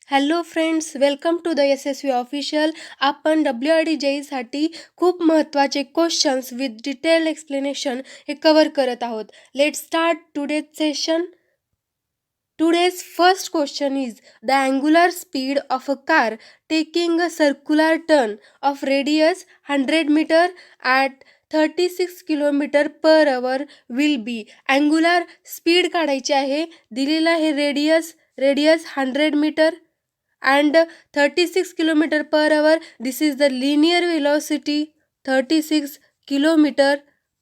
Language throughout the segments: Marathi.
Hello friends, welcome to the Yashasvi official. आपण WRD-JEE साठी खूप महत्त्वाचे क्वेश्चन्स विथ डिटेल एक्सप्लेनेशन हे कवर करत आहोत. Let's start today's session. Today's first question is the angular speed of a car taking a circular turn of radius 100 meter at 36 kilometre per hour will be. Angular speed काढायची आहे. दिलेला आहे radius 100 metre and 36 kilometer per hour. This is the linear velocity 36 kilometer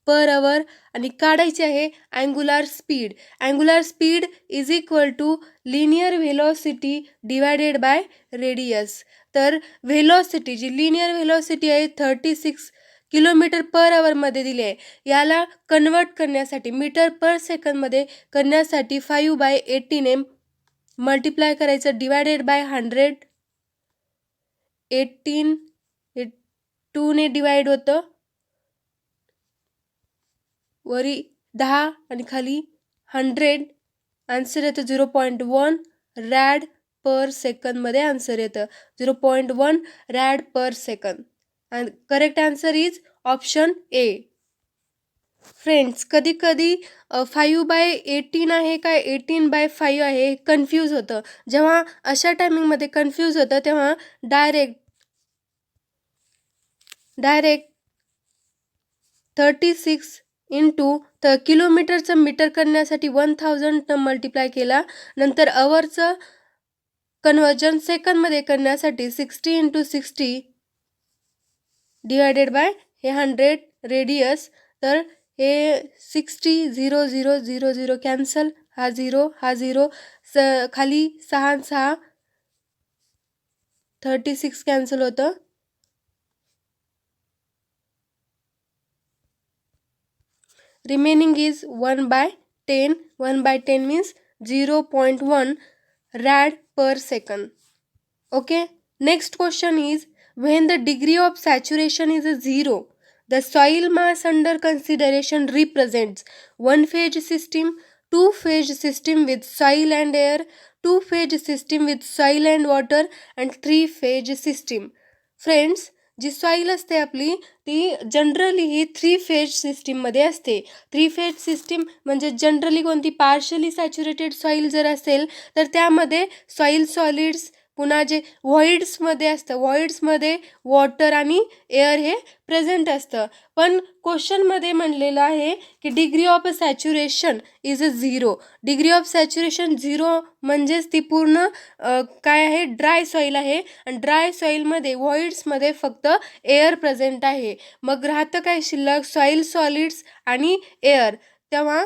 per hour आणि काढायची आहे angular speed. Angular speed is equal to linear velocity divided by radius. तर व्हेलॉसिटी जी लिनियर व्हेलॉसिटी आहे 36 किलोमीटर पर आवरमध्ये दिली आहे. याला कन्वर्ट करण्यासाठी मीटर पर सेकंदमध्ये करण्यासाठी 5/18 मल्टिप्लाय करायचं डिवायडेड बाय 100. 18 2ने डिवाइड होतं, वरी 10 आणि खाली 100. आन्सर येतं 0.1 रॅड पर सेकंदमध्ये आन्सर येतं 0.1 rad per second. And correct answer is option A. Friends, कधी कधी 5/18 आहे काय 18/5 आहे कन्फ्यूज होतं. जेव्हा अशा टायमिंगमध्ये कन्फ्यूज होतं तेव्हा डायरेक्ट 36 इंटू किलोमीटरचं मीटर करण्यासाठी 1000 मल्टिप्लाय केला. नंतर अवरचं कन्वर्जन सेकंदमध्ये करण्यासाठी 60 × 60 डिवायडेड बाय हे 100 रेडियस. तर हे 60 0 0 0 0 कॅन्सल, हा 0 हा 0 खाली 6 6 36 कॅन्सल होतं. Remaining is 1/10. 1/10 means 0.1 rad per second. Okay, next question is when the degree of saturation is 0, the soil mass under consideration represents one phase system, two phase system with soil and air, two phase system with soil and water, and three phase system. Friends, G soil असते आपली ती जनरली ही 3 फेज सिस्टीममध्ये असते. 3 फेज सिस्टीम म्हणजे जनरली कोणती पार्शली सॅच्युरेटेड सॉईल जर असेल तर त्यामध्ये सॉईल सॉलिड्स, पुन्हा जे व्हॉइड्समध्ये असतं व्हॉइड्समध्ये वॉटर आणि एअर हे प्रेझेंट असतं. पण क्वेश्चनमध्ये म्हणलेलं आहे की degree of saturation is 0. Degree of saturation 0 म्हणजेच ती पूर्ण काय आहे ड्राय सॉईल आहे आणि ड्राय सॉईलमध्ये व्हॉइड्समध्ये फक्त एअर प्रेझेंट आहे. मग राहतं काय शिल्लक सॉईल सॉलिड्स आणि एअर. तेव्हा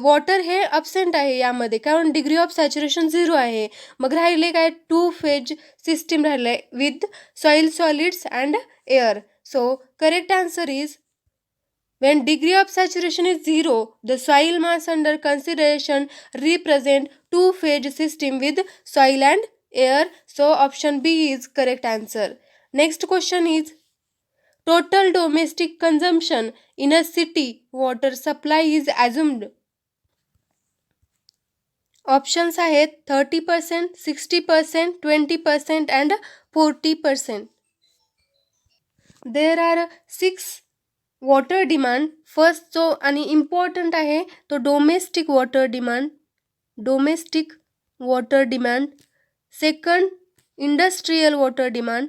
वॉटर हे अब्सेंट आहे यामध्ये कारण डिग्री ऑफ सॅच्युरेशन 0 आहे. मग राहिले काय 2 फेज सिस्टीम राहिले आहे with soil solids and air. So correct answer is when degree of saturation is 0, the soil mass under consideration represent two phase system with soil and air. So option B is correct answer. Next question is total domestic consumption in a city water supply is assumed. Options आहेत 30%, 60%, 20% and 40%. There are 6 water demand. First जो आणि इम्पॉर्टंट आहे तो domestic water demand. Second industrial water demand.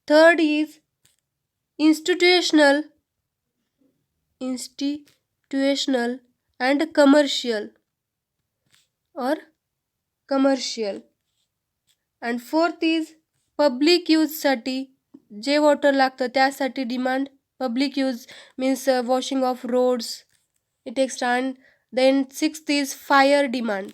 Third is institutional and commercial. And fourth is public यूजसाठी जे वॉटर लागतं त्यासाठी demand. Public use means washing of roads it extra. And then sixth is fire demand.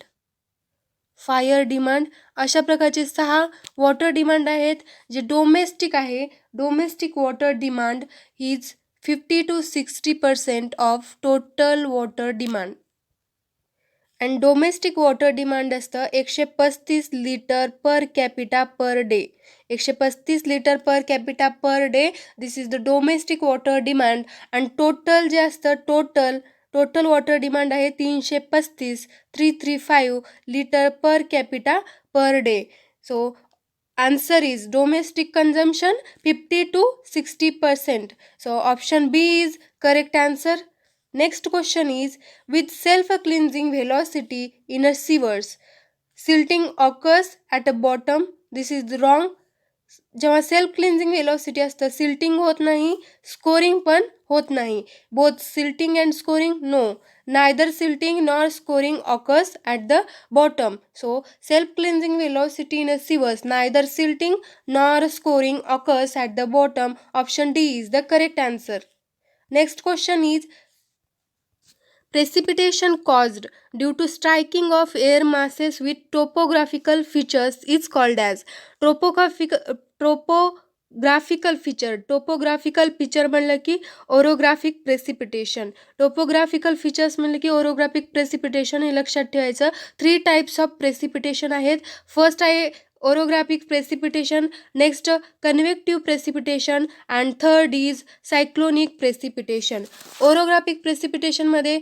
अशा प्रकारचे 6 वॉटर डिमांड आहेत जे डोमेस्टिक आहे. Domestic water demand is 50 to 60% of total water demand. And domestic water demand असतं 135 litre per capita per day. 135 litre per capita per day. This is the domestic water demand. And total जे असतं टोटल वॉटर डिमांड आहे 335 litre per capita per day. So answer is domestic consumption 50 to 60%. So option B is correct answer. Next question is, with self cleansing velocity in a sewers, silting occurs at a bottom. This is wrong. जेव्हा सेल्फ क्लिन्झिंग वेलॉसिटी असतं सिल्टिंग होत नाही, स्कोरिंग पण होत नाही. Both silting and scouring no, neither silting nor scouring occurs at the bottom. So self cleansing velocity in a sewers, neither silting nor scouring occurs at the bottom. Option D is the correct answer. Next question is, precipitation caused due to striking of air masses with topographical features is called as topographical feature. Topographical feature म्हणलं की orographic precipitation. Topographical features म्हणलं की orographic precipitation. हे लक्षात ठेवायचं. 3 types of precipitation आहेत. फर्स्ट आहे orographic precipitation, next convective precipitation, and third is cyclonic precipitation. orographic precipitation मध्ये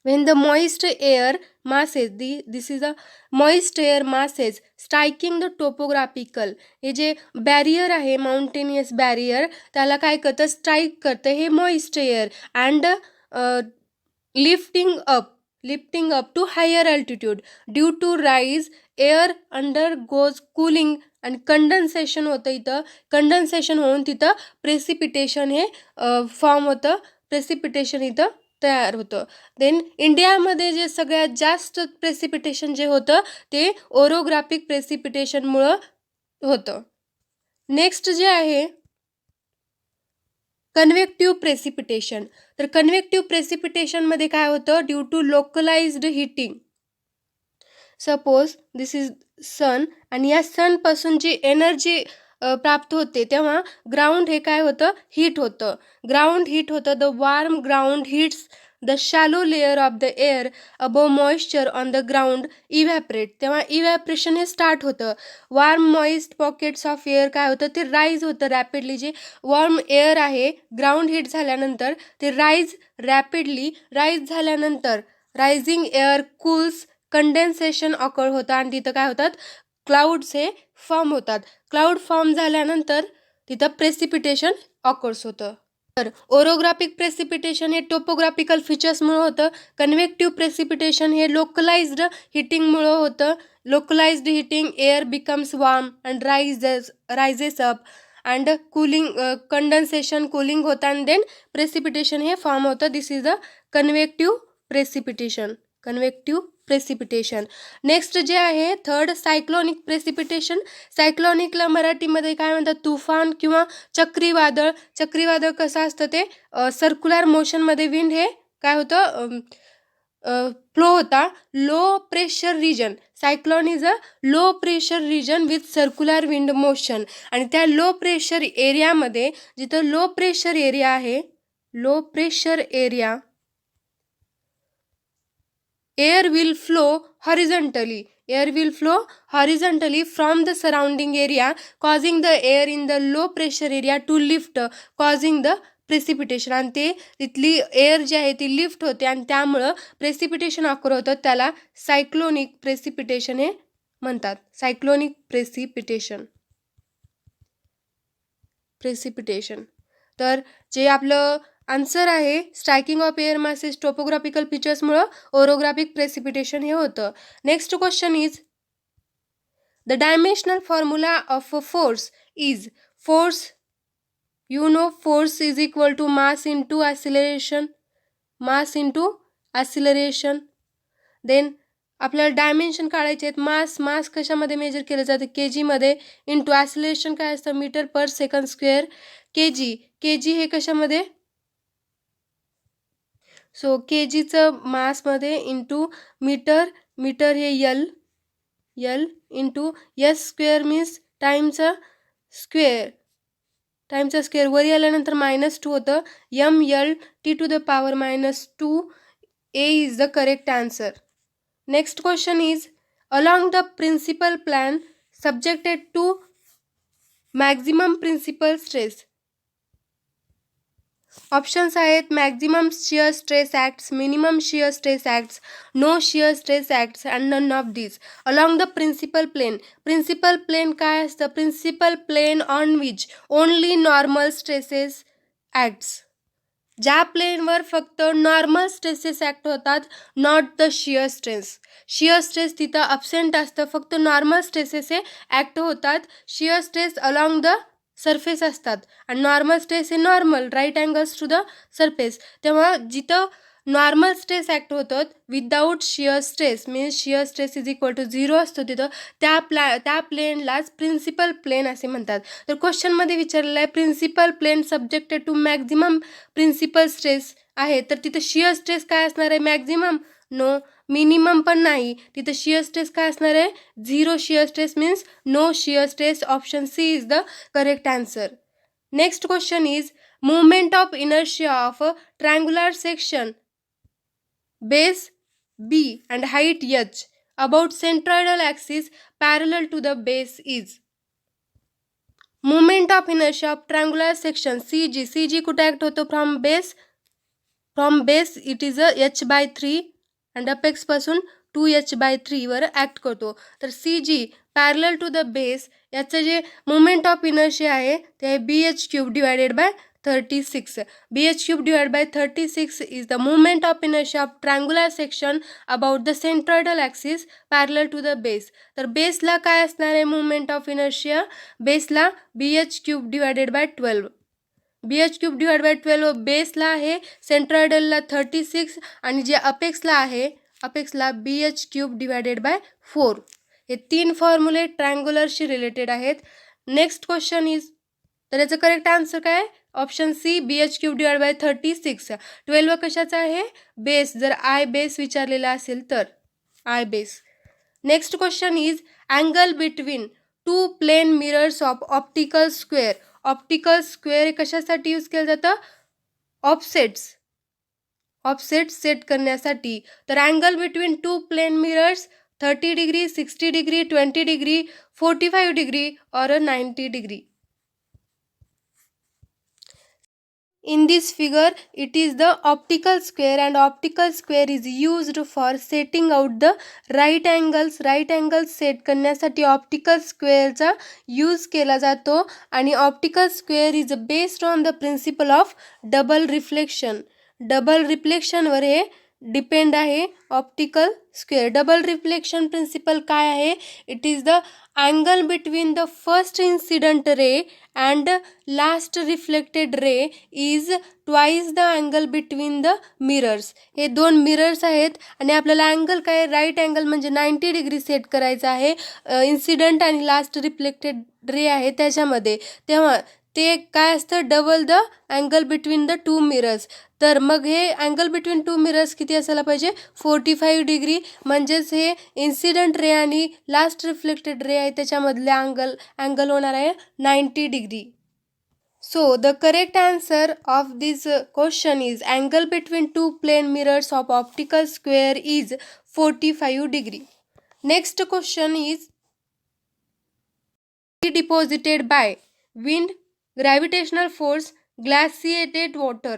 when the moist air masses, this is a moist air masses striking the topographical, हे जे बॅरियर आहे माउंटेनियस बॅरियर त्याला काय करतं, स्ट्राईक करतं हे moist air and lifting up to higher altitude due to rise air undergoes cooling आणि कंडन्सेशन होतं. इथं कंडन्सेशन होऊन तिथं प्रेसिपिटेशन हे फॉर्म होतं, प्रेसिपिटेशन इथं तयार होतं. देन इंडियामध्ये जे सगळ्यात जास्त प्रेसिपिटेशन जे होतं ते ओरोग्राफिक प्रेसिपिटेशनमुळं होतं. नेक्स्ट जे आहे कन्व्हेक्टिव्ह प्रेसिपिटेशन. तर कन्व्हेक्टिव्ह प्रेसिपिटेशनमध्ये काय होतं, due to localized heating. Suppose this is sun आणि या सनपासून जी एनर्जी प्राप्त होते तेव्हा ग्राउंड हे काय होतं, हीट होतं. ग्राउंड हीट होतं. The warm ground heats the shallow layer of the air above moisture on the ground evaporate. तेव्हा इव्हॅपरेशन हे स्टार्ट होतं. Warm moist pockets of air काय होतं, ते राईज होतं रॅपिडली. जे वॉर्म एअर आहे ग्राउंड हीट झाल्यानंतर ते रॅपिडली राईज झाल्यानंतर rising air cools, condensation occur होतं आणि तिथं काय होतात, क्लाउड्स हे फॉर्म होतात. क्लाउड फॉर्म झाल्यानंतर तिथं प्रेसिपिटेशन ऑकर्स होतं. तर ओरोग्राफिक प्रेसिपिटेशन हे टोपोग्राफिकल फीचर्समुळं होतं. कन्व्हेक्टिव्ह प्रेसिपिटेशन हे लोकलाइज्ड हिटिंगमुळं होतं. Localized heating air becomes warm and rises up and cooling, condensation cooling होतं आणि देन प्रेसिपिटेशन हे फॉर्म होतं. This is the convective precipitation. Precipitation. Next जे आहे थर्ड सायक्लॉनिक प्रेसिपिटेशन. सायक्लॉनिकला मराठीमध्ये काय म्हणतात, तुफान किंवा चक्रीवादळ. चक्रीवादळ कसं असतं, ते सर्क्युलर मोशनमध्ये विंड हे काय होतं, फ्लो होता. Low pressure region, cyclone is a low pressure region with circular wind motion. आणि त्या लो प्रेशर एरियामध्ये जिथं लो प्रेशर एरिया आहे, low pressure area, air will flow horizontally. Air will flow horizontally from the surrounding area, causing the air in the low pressure area to lift, causing the precipitation. आणि ते तिथली एअर जी आहे ती लिफ्ट होते आणि त्यामुळं प्रेसिपिटेशन ऑकर होतं. त्याला सायक्लोनिक प्रेसिपिटेशन हे म्हणतात. Cyclonic precipitation. तर जे आपलं आन्सर आहे striking of air masses topographical फीचर्समुळं ओरोग्राफिक प्रेसिपिटेशन हे होतं. Next question is, the dimensional formula of a force is, force you know, force is equal to mass into acceleration. Then आपल्याला डायमेन्शन काढायचे आहेत. मास कशामध्ये मेजर केलं जातं, के जीमध्ये. इंटू ॲसिलरेशन काय असतं, metre per second square. K G हे कशामध्ये, सो के जीचं मासमध्ये इंटू मीटर हे L into S square means टाईमचा स्क्वेअर. वरी आल्यानंतर -2 होतं. MLT to the power -2. A is the correct answer. Next question is, along the principal plane subjected to maximum principal stress. Options आहेत maximum shear stress acts, minimum shear stress acts, no shear stress acts and none of this along the principal plane. Principal plane काय असतं? Principal plane on which only normal stresses acts. ज्या प्लेनवर फक्त नॉर्मल स्ट्रेसेस ॲक्ट होतात, not the shear stress. Shear stress तिथं अब्सेंट असतं, फक्त नॉर्मल स्ट्रेसेस हे ॲक्ट होतात. Shear stress along the surface असतात आणि नॉर्मल स्ट्रेस हे normal right angles to the surface. तेव्हा जिथं नॉर्मल स्ट्रेस ॲक्ट होतात without shear stress means shear stress is equal to 0 असतो तिथं, त्या प्लेनलाच प्रिन्सिपल प्लेन असे म्हणतात. तर क्वेश्चनमध्ये विचारलेलं आहे principal plane subjected to maximum principal stress आहे, तर तिथं शिअर स्ट्रेस काय असणार आहे? मॅक्झिमम? नो. मिनिमम पण नाही, तिथं शिअर स्ट्रेस काय असणार आहे? 0 shear stress means no shear stress. Option C is the correct answer. Next question is movement of inertia of a triangular section base B and height h about centroidal axis parallel to the base is. Moment of inertia of triangular section CG कुठे ॲक्ट होतो? From base it is a h/3 and apex पासून 2h/3 वर ॲक्ट करतो. तर CG parallel to the base याचं जे मोमेंट ऑफ इनर्शिया आहे ते आहे BH³ divided by 36. BH³ divided by 36 is the moment of inertia of triangular section about the centroidal axis parallel to the base. तर बेसला काय असणार आहे मोमेंट ऑफ इनर्शिया? बेसला BH³ divided by 12. BH³ divided by 12 बेसला आहे, सेंट्रॉइडलला 36 आणि जे अपेक्सला आहे अपेक्सला BH³ divided by 4. हे 3 फॉर्म्युले ट्रायंग्युलरशी रिलेटेड आहेत. नेक्स्ट क्वेश्चन इज, तर याचं करेक्ट आन्सर काय? Option C BH³ divide by 36. 12 कशाचा आहे? बेस. जर आय बेस विचारलेला असेल तर I base. Next question is angle between two plane mirrors of optical square. Optical square कशासाठी यूज केलं जातं? ऑफसेट सेट करण्यासाठी. तर angle between two plane mirrors 30 degree, 60 degree, 20 degree, 45 degree और 90 degree. In this figure, it is the optical square and optical square is used for setting out the right angles. Right angles set करण्यासाठी ऑप्टिकल स्क्वेअरचा यूज केला जातो आणि optical square is based on the principle of double reflection. Double रिफ्लेक्शनवर हे डिपेंड आहे optical square. Double reflection principle काय आहे? It is the angle between the first incident ray and last reflected ray is twice the angle between the mirrors. हे 2 मिरर्स आहेत आणि आपल्याला अँगल काय? राईट अँगल म्हणजे 90 डिग्री सेट करायचं आहे इन्सिडंट आणि लास्ट रिफ्लेक्टेड रे आहे त्याच्यामध्ये. तेव्हा ते काय असतं? Double the angle between the 2 mirrors. तर मग हे अँगल बिटवीन 2 मिरर्स किती असायला पाहिजे? 45 डिग्री. म्हणजेच हे इन्सिडंट रे आणि लास्ट रिफ्लेक्टेड रे आहे त्याच्यामधले अँगल होणार आहे 90 degree. So the correct answer of this question is angle between two plane mirrors of optical square is 45 degree. Next question is deposited by wind, gravitational force, glaciated water.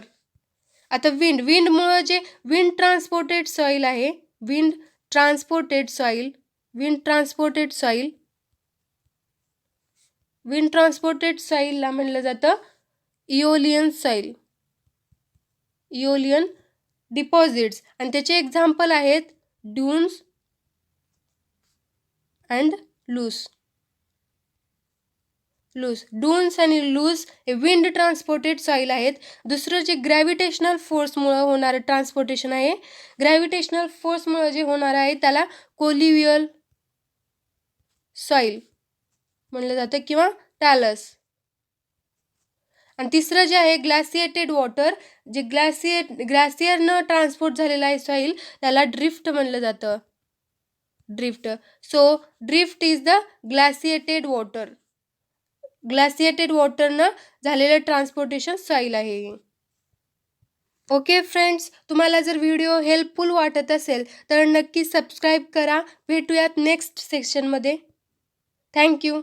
आता विंडमुळं जे विंड ट्रान्सपोर्टेड सॉईल आहे, विंड ट्रान्सपोर्टेड सॉईलला म्हणलं जातं इओलियन डिपॉझिट्स आणि त्याचे एक्झाम्पल आहेत ड्यून्स अँड लूस. डून्स आणि लूज हे विंड ट्रान्सपोर्टेड सॉईल आहेत. दुसरं जे ग्रॅव्हिटेशनल फोर्समुळं होणारं ट्रान्सपोर्टेशन आहे, ग्रॅव्हिटेशनल फोर्समुळं जे होणार आहे त्याला कोलिव्हियल सॉईल म्हणलं जातं किंवा टॅलस. आणि तिसरं जे आहे ग्लॅसिएटेड वॉटर, जे ग्लॅसियरनं ट्रान्सपोर्ट झालेलं आहे सॉईल त्याला ड्रिफ्ट म्हणलं जातं. So drift is the glaciated water. Glaciated वॉटरनं झालेलं ट्रान्सपोर्टेशन सॉईल आहे. ओके फ्रेंड्स, तुम्हाला जर व्हिडिओ हेल्पफुल वाटत असेल तर नक्की सबस्क्राईब करा. भेटूयात नेक्स्ट सेक्शनमध्ये. थँक्यू.